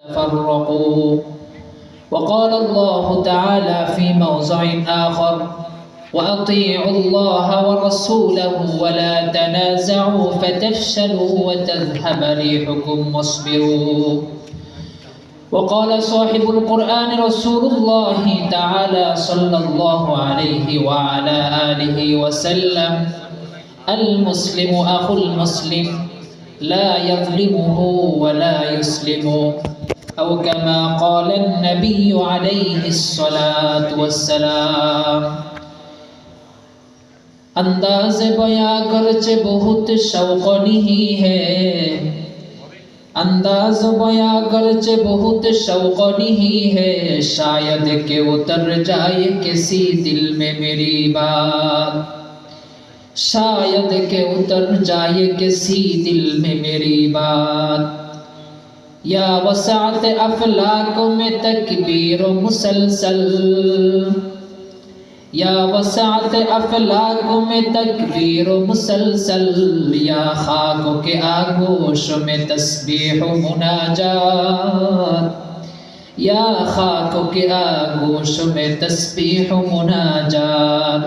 تفرقوا. وقال الله تعالى في موضع آخر: وأطيعوا الله ورسوله ولا تنازعوا فتفشلوا وتذهب ريحكم واصبروا. وقال صاحب القرآن رسول الله تعالى صلى الله عليه وعلى آله وسلم: المسلم أخو المسلم لا يظلمه ولا يسلم، أو كما قال النبي عليه الصلاة والسلام. अंदाज़ बयां गर्चे बहुत शौक़ नहीं है, अंदाज़ बयां गर्चे बहुत शौक़ नहीं है, शायद के उतर जाए किसी दिल में मेरी बात, शायद के उतर जाए किसी दिल में मेरी बात। या वसात अफलाक में तकबीर मुसलसल, या वसात अफलाक में तकबीर मुसलसल, या खाक के आगोश में तस्बीह मुनाजात, या खाक के आगोश में तस्बीह मुनाजात।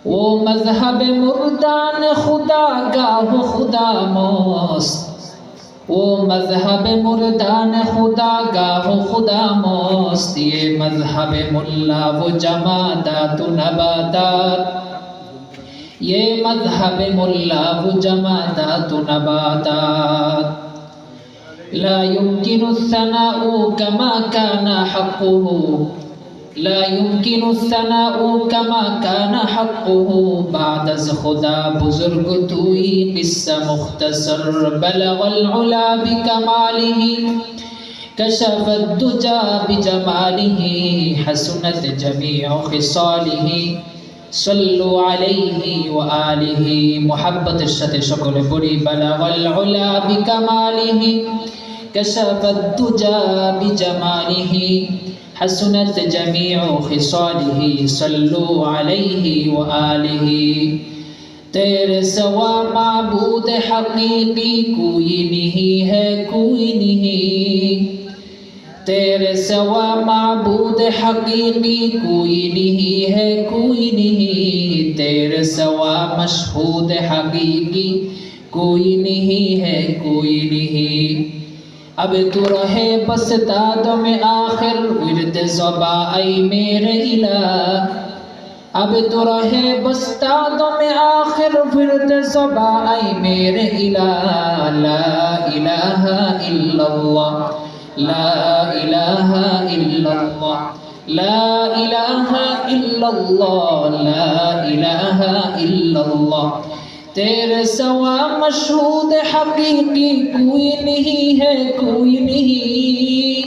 वो मज़हब मुर्दान खुदा गाह खुदा मोस्त, वो मज़हब मुर्दान खुदा गाह खुदा मोस्त, ये मज़हब मुल्ला वो जमादात नबातात, ये मज़हब मुल्ला वो जमादात नबातात। ला युमकिनु सनाउ कमा काना हक़्क़ुहु, ला युमकिनु सनाउ कमा काना हक़्क़ुहु, बाद अज़ खुदा बुज़ुर्ग तूई क़िस्सा मुख़्तसर, बलग़ल उला बिकमालिही कशफ़त दुजा बिजमालिही, हसनत जमीअ ख़िसालिही, सल्लु अलैहि व आलिही। मुहब्बतेर साथे सकले पढ़ी बलग़ल उला बिकमालिही कशफ़त दुजा बिजमालिही, हसनत जमीअ ख़िसालिही, सल्लु अलैहि व आलिही। तेरे सिवा माबूद हक़ीक़ी कोई नहीं है, कोई नहीं, तेरे सिवा माबूद हक़ीक़ी कोई नहीं है, कोई नहीं, तेरे सिवा मशहूद हक़ीक़ी कोई नहीं है, कोई नहीं। अब तू रहे बस दाद में आखिर विर्द ज़बा ऐ मेरे इलाह, अब तू रहे बस दाद में आखिर विर्द ज़बा ऐ मेरे इलाह। ला इलाहा इल्लल्लाह, ला इलाहा इल्लल्लाह, ला इलाहा इल्लल्लाह, ला इलाहा इल्लल्लाह। तेरे सिवा मशहूद हक़ीक़ी कोई नहीं है, कोई नहीं,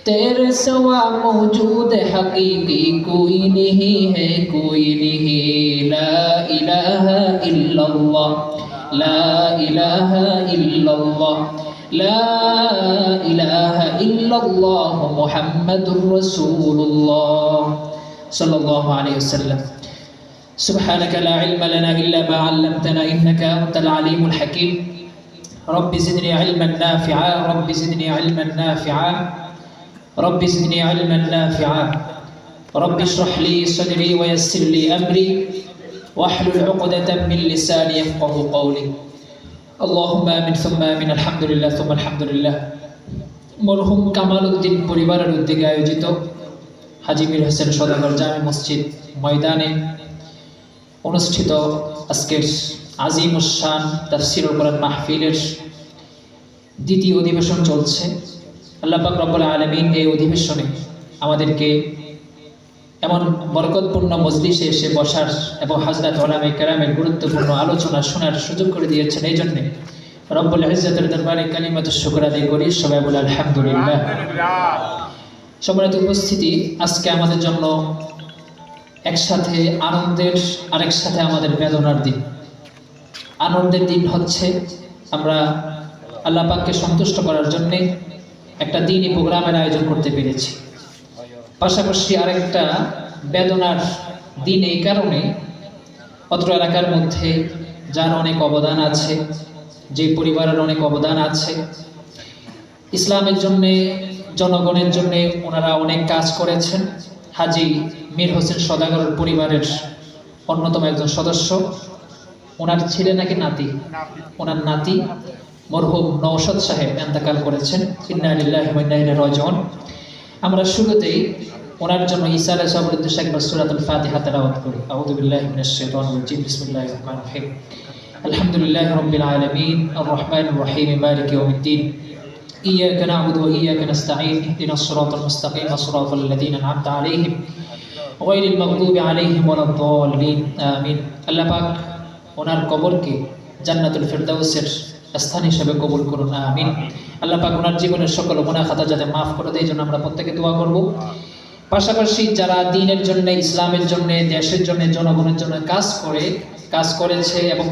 तेरे सिवा मौजूद हक़ीक़ी कोई नहीं है, कोई नहीं। ला इलाहा इल्लल्लाह, ला इलाहा इल्लल्लाह, ला इलाहा इल्लल्लाह मुहम्मदुर रसूलुल्लाह सल्लल्लाहु अलैहि वसल्लम। सुब्हानक ला इल्म लना इल्ला मा अल्लमतना इन्नका अंतल अलीमुल हकीम। Rabbi ज़िदनी इल्मन नाफ़िआ, rabbi ज़िदनी इल्मन नाफ़िआ, rabbi ज़िदनी इल्मन नाफ़िआ। रब्बि इश्रह ली सदरी व यस्सिर ली अमरी वहलुल उक़दतम मिन लिसानी यफ़क़हू क़ौली। अल्लाहुम्मा आमीन सुम्मा आमीन। अल्हम्दुलिल्लाह सुम्मा अल्हम्दुलिल्लाह। मरहुम কামাল উদ্দিন পরিবারের উদ্যোগে আয়োজিত হাজী মীর হোসেন সওদাগর জামে মসজিদ ময়দানে অনুষ্ঠিত আজকের আজিমুস শান তাফসীরুল কোরআন মাহফিলের দ্বিতীয় অধিবেশন চলছে। আল্লাহ পাক রব্বুল আলামিন এই অধিবেশনে আমাদেরকে এমন বরকতপূর্ণ মজলিসে এসে বসার এবং হযরত উলামায়ে কেরামের গুরুত্বপূর্ণ আলোচনা শোনার সুযোগ করে দিয়েছেন। এই জন্য রব্বুল ইজ্জতের দরবারে কালিমাতুশ শুকর আদায় করি। সবাই বলে আলহামদুলিল্লাহ। সম্মানিত উপস্থিতি, আজকে আমাদের জন্য একসাথে আনন্দের আর একসাথে আমাদের বেদনার দিন। আনন্দের দিন হচ্ছে আমরা আল্লাহ পাককে সন্তুষ্ট করার জন্য একটা দিনই প্রোগ্রামের আয়োজন করতে পেরেছি। পাশাপাশি আরেকটা বেদনার দিন এই কারণে, অত্র এলাকার মধ্যে যার অনেক অবদান আছে, যে পরিবারের অনেক অবদান আছে, ইসলামের জন্য, জনগণের জন্য ওনারা অনেক কাজ করেছেন। হাজী মীর হোসেন সওদাগরের পরিবারের অন্যতম একজন সদস্য। ওনার ছেলে নাকি নাতি? ওনার নাতি মরহুম নওশাদ সাহেব ইন্তেকাল করেছেন। ইন্না লিল্লাহি ওয়া ইন্না ইলাইহি রাজিউন। আমরা শুরুতেই ওনার জন্য ঈসা আলাইহিস সালামের উদ্দেশ্যে একবার সূরাতুল ফাতিহা তেলাওয়াত করি। আউযু বিল্লাহি মিনাশ শাইতানির রাজিম। বিসমিল্লাহির রহমানির রহিম। আলহামদুলিল্লাহি রাব্বিল আলামিন আর রহমানির রহিম মালিকি ইয়াউমিদ্দিন। إياك نعبد وإياك نستعين اهدنا الصراط المستقيم صراط الذين أنعمت عليهم غير المغضوب عليهم ولا الضالين آمين। আল্লাহ পাক ওনার কবরকে জান্নাতুল ফিরদাউসের স্থান হিসেবে কবুল করুন, আমিন। আল্লাহ পাক ওনার জীবনের সকল গুনাহ খাতা যাতে মাফ করে দেয়, এই জন্য আমরা প্রত্যেকে দোয়া করব। পাশাপাশি যারা দ্বীনের জন্য, ইসলামের জন্য, দেশের জন্য, জনগণের জন্য কাজ করেছে এবং